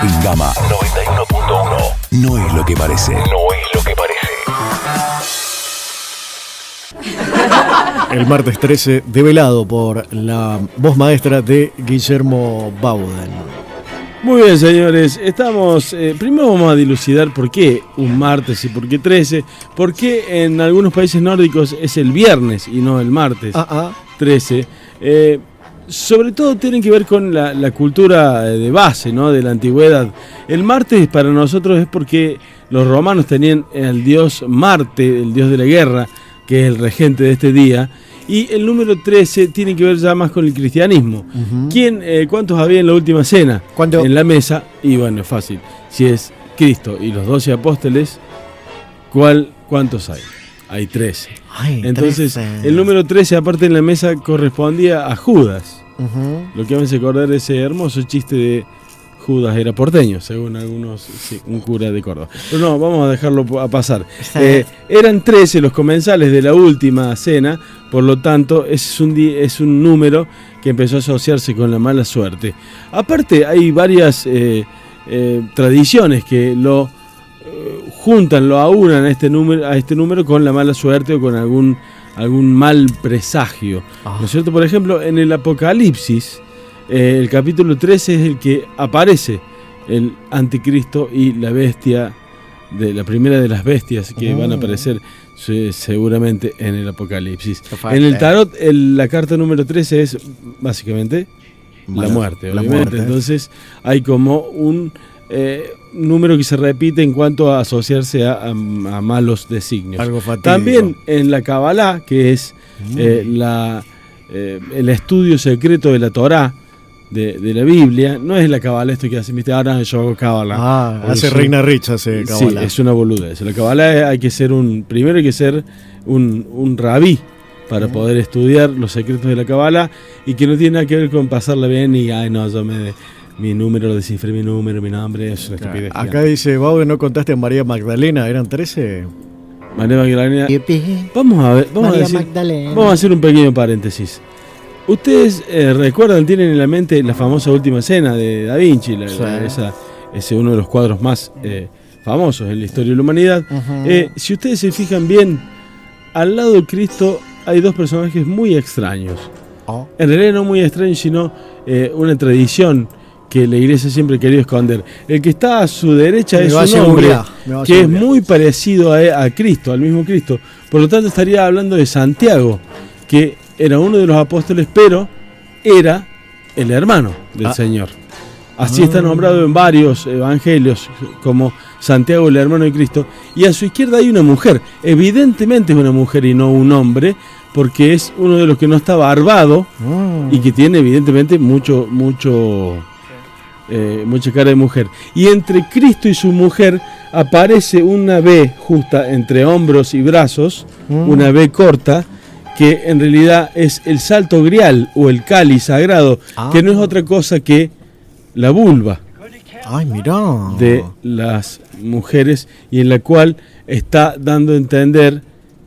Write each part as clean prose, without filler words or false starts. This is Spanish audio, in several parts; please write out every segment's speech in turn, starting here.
En Gama 91.1. No es lo que parece. No es lo que parece. El martes 13, develado por la voz maestra de Guillermo Bauden. Muy bien, señores, estamos, primero vamos a dilucidar por qué un martes y por qué 13, por qué en algunos países nórdicos es el viernes y no el martes 13. Sobre todo tienen que ver con la cultura de base, ¿no? De la antigüedad. El martes para nosotros es porque los romanos tenían el dios Marte, el dios de la guerra, que es el regente de este día. Y el número 13 tiene que ver ya más con el cristianismo. ¿Cuántos había en la última cena? ¿Cuánto? En la mesa. Y bueno, es fácil. Si es Cristo y los 12 apóstoles, ¿cuántos hay? Hay 13. Ay, entonces, 13. el número 13, aparte en la mesa, correspondía a Judas. Lo que me hace acordar ese hermoso chiste de Judas era porteño, según algunos, sí, un cura de Córdoba. Pero no, vamos a dejarlo a pasar. Eran 13 los comensales de la última cena, por lo tanto es un número que empezó a asociarse con la mala suerte. Aparte hay varias tradiciones que lo juntan, lo aunan a este número con la mala suerte o con algún mal presagio. ¿No es cierto? Por ejemplo, en el Apocalipsis, el capítulo 13 es el que aparece el anticristo y la bestia, la primera de las bestias que van a aparecer seguramente en el Apocalipsis. En el tarot, la carta número 13 es básicamente la muerte, obviamente. Entonces hay como un número que se repite en cuanto a asociarse a malos designios. Algo fatídico. También en la Kabbalah, que es el estudio secreto de la Torá, de la Biblia, no es la Kabbalah esto que hacen, viste, ahora yo hago Kabbalah. Hace Reina Rich, hace Kabbalah. Sí, es una boludez. La Kabbalah hay que ser primero hay que ser un rabí para poder estudiar los secretos de la Kabbalah, y que no tiene nada que ver con pasarla bien y, mi número, descifré mi número, mi nombre, es una estupidez. Acá dice, Baude, ¿no contaste a María Magdalena? ¿Eran 13? María Magdalena. Vamos a hacer un pequeño paréntesis. ¿Ustedes recuerdan, tienen en la mente la famosa Última Cena de Da Vinci? Ese uno de los cuadros más famosos en la historia de la humanidad. Si ustedes se fijan bien, al lado de Cristo hay dos personajes muy extraños. En realidad no muy extraños, sino una tradición que la iglesia siempre ha querido esconder. El que está a su derecha es un hombre que es muy parecido a Cristo, al mismo Cristo. Por lo tanto estaría hablando de Santiago, que era uno de los apóstoles, pero era el hermano del Señor. Así está nombrado en varios evangelios como Santiago, el hermano de Cristo. Y a su izquierda hay una mujer. Evidentemente es una mujer y no un hombre, porque es uno de los que no está barbado y que tiene evidentemente mucha cara de mujer. Y entre Cristo y su mujer aparece una V justa entre hombros y brazos, una V corta, que en realidad es el salto grial o el cáliz sagrado, que no es otra cosa que la vulva de las mujeres, y en la cual está dando a entender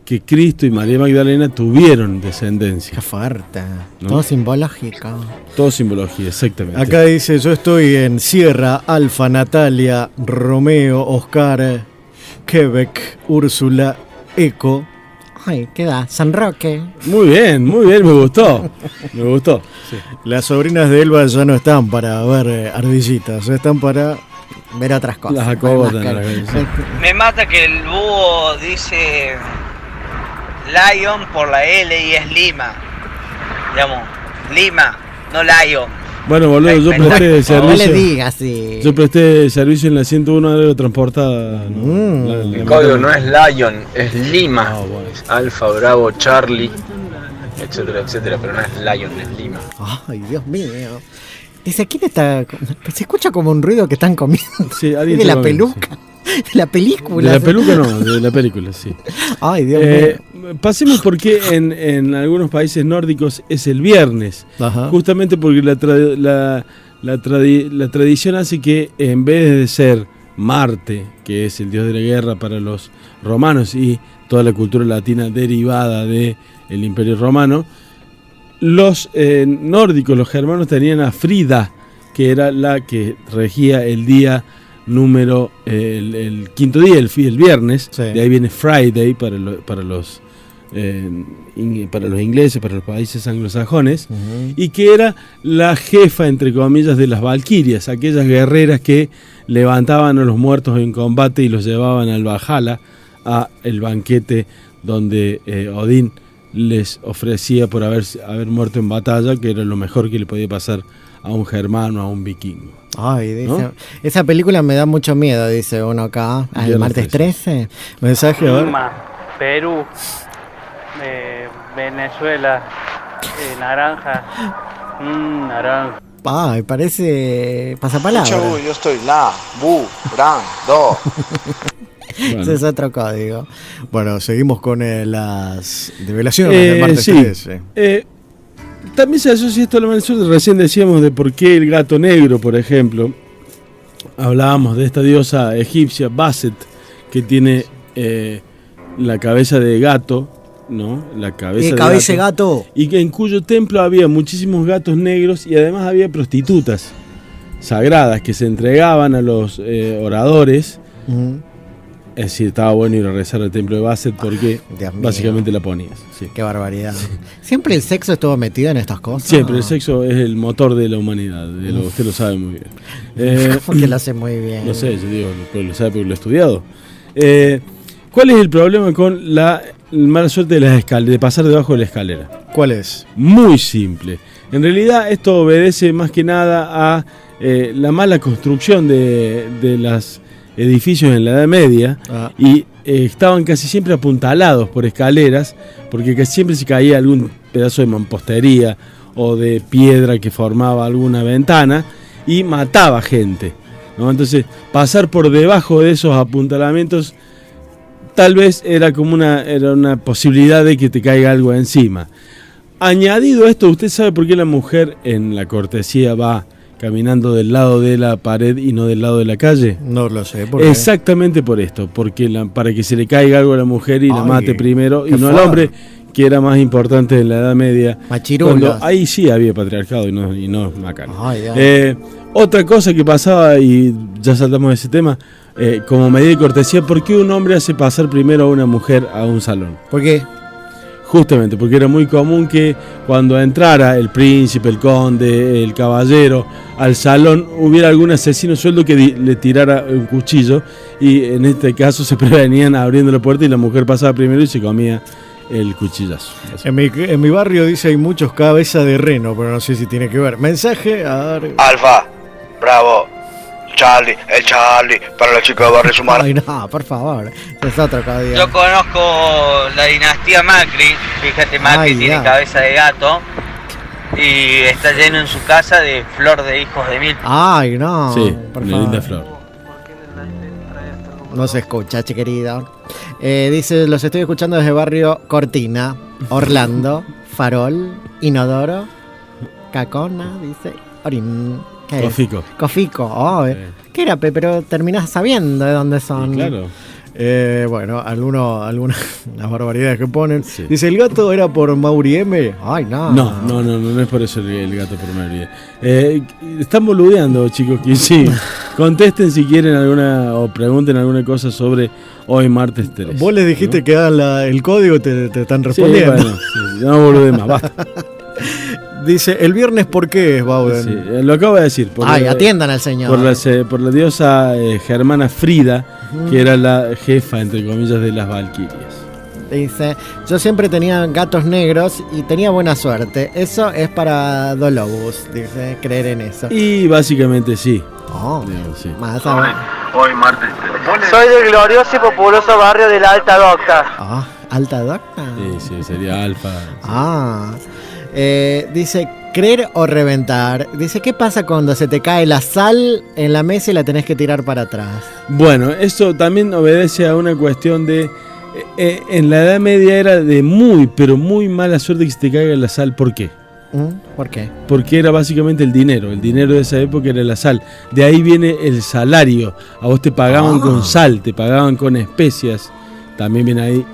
que Cristo y María Magdalena tuvieron descendencia. Qué fuerte, ¿no? Todo simbológico. Todo simbología, exactamente. Acá dice, yo estoy en Sierra, Alfa, Natalia, Romeo, Oscar, Quebec, Úrsula, Eco. Ay, ¿qué da? San Roque. Muy bien, me gustó. Me gustó. Sí. Las sobrinas de Elba ya no están para ver ardillitas, están para ver otras cosas. Las acobotan. Me mata que el búho dice Lion por la L y es Lima. Digamos, Lima, no Lion. Bueno, boludo, yo presté servicio. No le digas, sí. Yo presté servicio en la 101 aerotransportada. El código no es Lion, es Lima. Bueno. Es Alfa, Bravo, Charlie, etcétera, etcétera, pero no es Lion, es Lima. Ay, Dios mío. Dice, ¿quién está? Se escucha como un ruido que están comiendo. Sí, alguien de la peluca. Sí. De la película. De la peluca no, de la película, sí. Ay, Dios mío. Pasemos porque en algunos países nórdicos es el viernes. Ajá. Justamente porque la tradición hace que en vez de ser Marte, que es el dios de la guerra para los romanos y toda la cultura latina derivada del Imperio Romano, los nórdicos, los germanos, tenían a Frida, que era la que regía el día número, el quinto día, el viernes. Sí. De ahí viene Friday para los ingleses, para los países anglosajones, y que era la jefa, entre comillas, de las valquirias, aquellas guerreras que levantaban a los muertos en combate y los llevaban al Valhalla, a el banquete donde Odín les ofrecía por haber muerto en batalla, que era lo mejor que le podía pasar a un germano, a un vikingo. Ay, dice, ¿No? esa película me da mucho miedo, dice uno acá. El Viernes martes 13. Mensaje, a ver. Lima, Perú, Venezuela, naranja, naranja. Ay, parece pasapalabra. yo estoy laburando. Bueno. Ese es otro código. Bueno, seguimos con las revelaciones del martes sí. 13. También se asocia esto a la maldición. Recién decíamos de por qué el gato negro, por ejemplo. Hablábamos de esta diosa egipcia, Bastet, que tiene la cabeza de gato, ¿no? La cabeza de gato. Y que en cuyo templo había muchísimos gatos negros y además había prostitutas sagradas que se entregaban a los oradores. Es decir, estaba bueno ir a rezar al templo de Bastet porque Dios mío. básicamente la ponías. Sí. Qué barbaridad. Siempre el sexo estuvo metido en estas cosas. Siempre, el sexo es el motor de la humanidad, usted lo sabe muy bien. Porque lo hace muy bien. No sé, yo digo, lo sabe porque lo he estudiado. ¿Cuál es el problema con la mala suerte de las escaleras, de pasar debajo de la escalera? ¿Cuál es? Muy simple. En realidad esto obedece más que nada a la mala construcción de los edificios en la Edad Media y estaban casi siempre apuntalados por escaleras porque casi siempre se caía algún pedazo de mampostería o de piedra que formaba alguna ventana y mataba gente, ¿no? Entonces pasar por debajo de esos apuntalamientos tal vez era como una posibilidad de que te caiga algo encima. Añadido a esto, ¿usted sabe por qué la mujer en la cortesía va caminando del lado de la pared y no del lado de la calle? No lo sé. ¿Por qué? Exactamente por esto, porque para que se le caiga algo a la mujer y la mate primero, y qué no al fuerte. hombre, que era más importante en la Edad Media. Machirulos. Ahí sí había patriarcado y no macana. Ay, Dios. Otra cosa que pasaba, y ya saltamos de ese tema, como medida de cortesía, ¿por qué un hombre hace pasar primero a una mujer a un salón? ¿Por qué? Justamente, porque era muy común que cuando entrara el príncipe, el conde, el caballero al salón, hubiera algún asesino sueldo que le tirara un cuchillo, y en este caso se prevenían abriendo la puerta y la mujer pasaba primero y se comía el cuchillazo. En mi barrio dice hay muchos cabeza de reno, pero no sé si tiene que ver. Mensaje, a ver. Alfa, Bravo, el Charlie, para los chicos de Barrio Sumar. Ay, no, por favor. Ese es otro código. Yo conozco la dinastía Macri, fíjate, Macri tiene ya. cabeza de gato y está lleno en su casa de flor de hijos de mil. Ay, no. Sí, por una favor. linda flor. No se escucha, che querido. Dice, los estoy escuchando desde barrio Cortina, Orlando, Farol, Inodoro, Cacona, dice, Orin. ¿Qué es? Cofico. Cofico. Oh, ¿qué era, pero terminás sabiendo de dónde son? Y claro. Bueno, algunas las barbaridades que ponen. Sí. Dice, ¿el gato era por Mauri M? Ay, no. No es por eso el gato por María. Están boludeando, chicos, que sí. Contesten si quieren alguna o pregunten alguna cosa sobre hoy martes 3. Vos les dijiste ¿no? que hagan el código, te están Sí, respondiendo. bueno, sí, no boludeen más, basta. Dice, ¿el viernes por qué es, Bauden? Sí, lo acabo de decir. Ay, atiendan al señor. Por la diosa germana Frida, que era la jefa, entre comillas, de las valquirias. Dice, yo siempre tenía gatos negros y tenía buena suerte. Eso es para Dolobus, dice, creer en eso. Y básicamente sí. Oh, Digamos, sí. más a ver. Hoy martes. Soy del glorioso y populoso barrio de la Alta Docta. Ah, alta docta. Sí, sería alfa. Ah, dice, creer o reventar. Dice, ¿qué pasa cuando se te cae la sal en la mesa y la tenés que tirar para atrás? Bueno, eso también obedece a una cuestión de... en la Edad Media era de pero muy mala suerte que se te caiga la sal. ¿Por qué? ¿Por qué? Porque era básicamente el dinero de esa época era la sal. De ahí viene el salario. A vos te pagaban con sal, te pagaban con especias. También viene ahí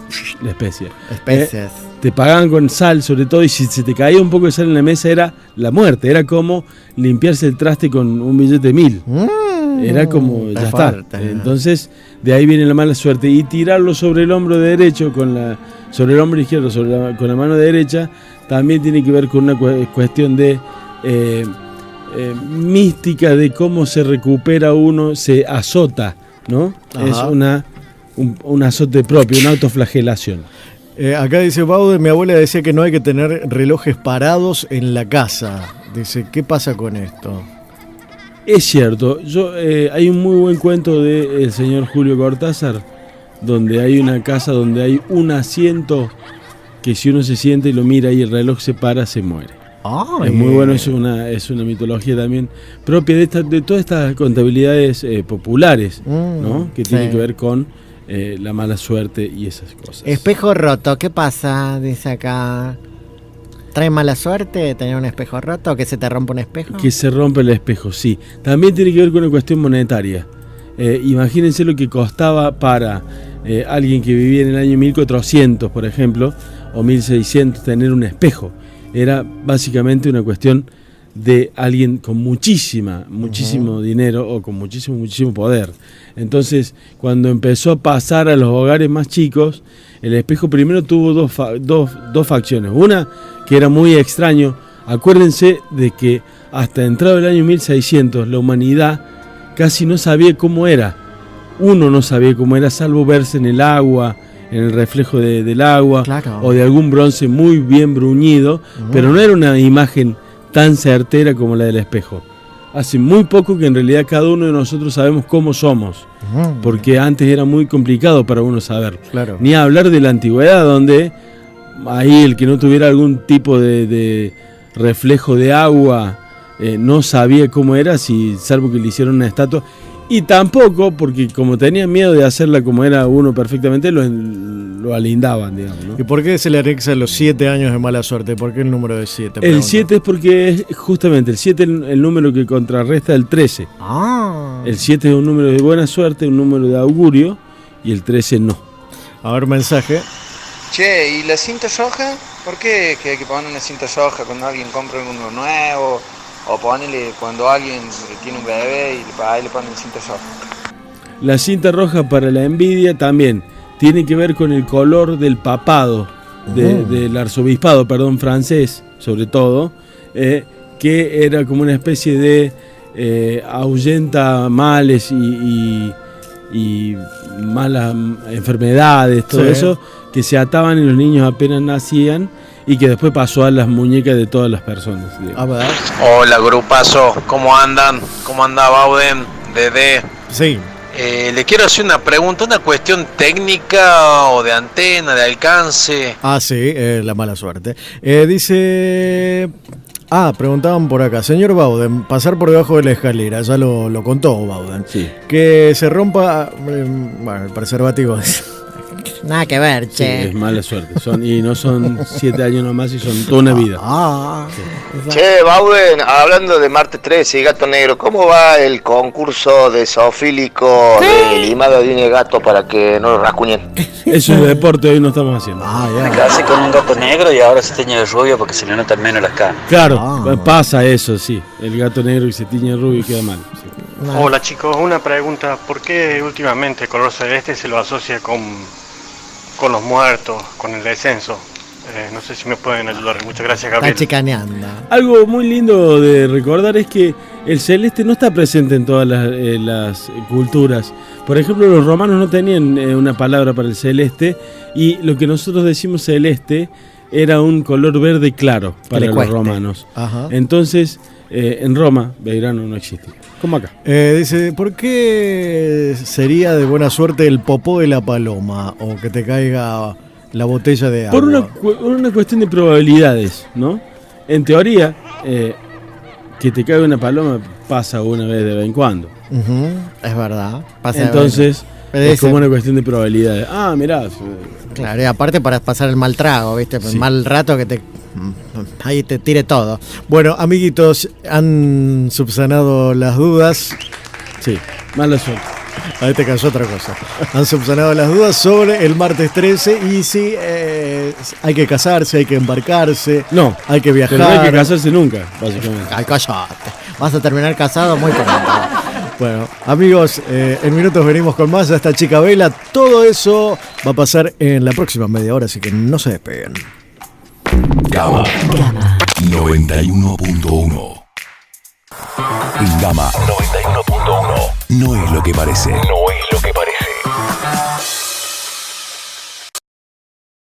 la especia. Especies. te pagaban con sal sobre todo, y si se te caía un poco de sal en la mesa era la muerte, era como limpiarse el traste con un billete de 1000. Era como, ya está. Fuerte. Entonces, de ahí viene la mala suerte. Y tirarlo sobre el hombro derecho, sobre el hombro izquierdo, con la mano derecha, también tiene que ver con una cuestión de mística de cómo se recupera uno, se azota, ¿no? Ajá. Es un azote propio, una autoflagelación. Acá dice Baude, mi abuela decía que no hay que tener relojes parados en la casa. Dice, ¿qué pasa con esto? Es cierto, hay un muy buen cuento del señor Julio Cortázar, donde hay una casa donde hay un asiento que si uno se siente y lo mira y el reloj se para, se muere. Ay. Es muy bueno, es una mitología también propia de todas estas contabilidades populares, ¿no? Que tienen que ver con la mala suerte y esas cosas. Espejo roto, ¿qué pasa? Dice acá. ¿Trae mala suerte tener un espejo roto o que se te rompa un espejo? Que se rompe el espejo, sí. También tiene que ver con una cuestión monetaria. Imagínense lo que costaba para alguien que vivía en el año 1400, por ejemplo, o 1600, tener un espejo. Era básicamente una cuestión de alguien con muchísimo dinero o con muchísimo poder. Entonces, cuando empezó a pasar a los hogares más chicos, el espejo primero tuvo dos facciones. Una, que era muy extraño. Acuérdense de que hasta entrado el año 1600, la humanidad casi no sabía cómo era. Uno no sabía cómo era, salvo verse en el agua, en el reflejo del agua, Claro. o de algún bronce muy bien bruñido, pero no era una imagen tan certera como la del espejo. Hace muy poco que en realidad cada uno de nosotros sabemos cómo somos, porque antes era muy complicado para uno saber. Claro. Ni hablar de la antigüedad, donde ahí el que no tuviera algún tipo de reflejo de agua no sabía cómo era, salvo que le hicieron una estatua. Y tampoco, porque como tenían miedo de hacerla como era uno perfectamente, lo alindaban, digamos, ¿no? ¿Y por qué se le anexa los 7 años de mala suerte? ¿Por qué el número de 7? El 7 es porque es justamente el 7 el número que contrarresta el 13. El 7 es un número de buena suerte, un número de augurio, y el 13 no. A ver, mensaje. Che, ¿y la cinta roja? ¿Por qué que hay que poner una cinta roja cuando alguien compra uno nuevo? O ponele cuando alguien tiene un bebé y ahí le ponen cinta roja. La cinta roja para la envidia también tiene que ver con el color del papado, del arzobispado, francés, sobre todo, que era como una especie de ahuyenta males y malas enfermedades, todo eso, que se ataban en los niños apenas nacían y que después pasó a las muñecas de todas las personas. A ver. Hola, grupazo, ¿cómo andan? ¿Cómo anda Bauden? Dede. Sí. Le quiero hacer una pregunta, una cuestión técnica o de antena, de alcance. Ah, sí, la mala suerte. Dice... preguntaban por acá. Señor Bauden, pasar por debajo de la escalera, ya lo contó Bauden. Sí. Que se rompa... el preservativo. Nada que ver, Sí, che. es mala suerte. Y no son 7 años nomás, y son toda una vida. Che, Bauden, hablando de Martes 13 y Gato Negro, ¿cómo va el concurso de zoofílico de limado de un gato para que no lo rascuñen? Eso es deporte, hoy no estamos haciendo. Me casé con un gato negro y ahora se tiñe de rubio porque se le notan menos las canas. Claro, pasa eso, sí. El gato negro que se tiñe rubio queda mal. Sí. Hola chicos, una pregunta. ¿Por qué últimamente el color celeste se lo asocia con los muertos, con el descenso? No sé si me pueden ayudar. Muchas gracias, Gabriel. Está chicaneando. Algo muy lindo de recordar es que el celeste no está presente en todas las culturas. Por ejemplo, los romanos no tenían una palabra para el celeste, y lo que nosotros decimos celeste era un color verde claro para los romanos. Ajá. Entonces, en Roma, Belgrano no existía. Como acá. Dice, ¿por qué sería de buena suerte el popó de la paloma o que te caiga la botella de agua? Por una cuestión de probabilidades, ¿no? En teoría, que te caiga una paloma pasa una vez de vez en cuando. Es verdad. Pasa. Entonces, es como una cuestión de probabilidades. Mirá. Claro, y aparte para pasar el mal trago, ¿viste? Sí. Mal rato que ahí te tire todo. Bueno, amiguitos, han subsanado las dudas. Sí, mala suerte. A este caso otra cosa. Han subsanado las dudas sobre el martes 13 y si hay que casarse, hay que embarcarse, no, hay que viajar. Pero no hay que casarse nunca, básicamente. Ay, cállate. Vas a terminar casado muy pronto. Bueno, amigos, en minutos venimos con más. Esta chica Vela, todo eso va a pasar en la próxima media hora, así que no se despeguen. Gama 91.1. En Gama 91.1 no es lo que parece. No es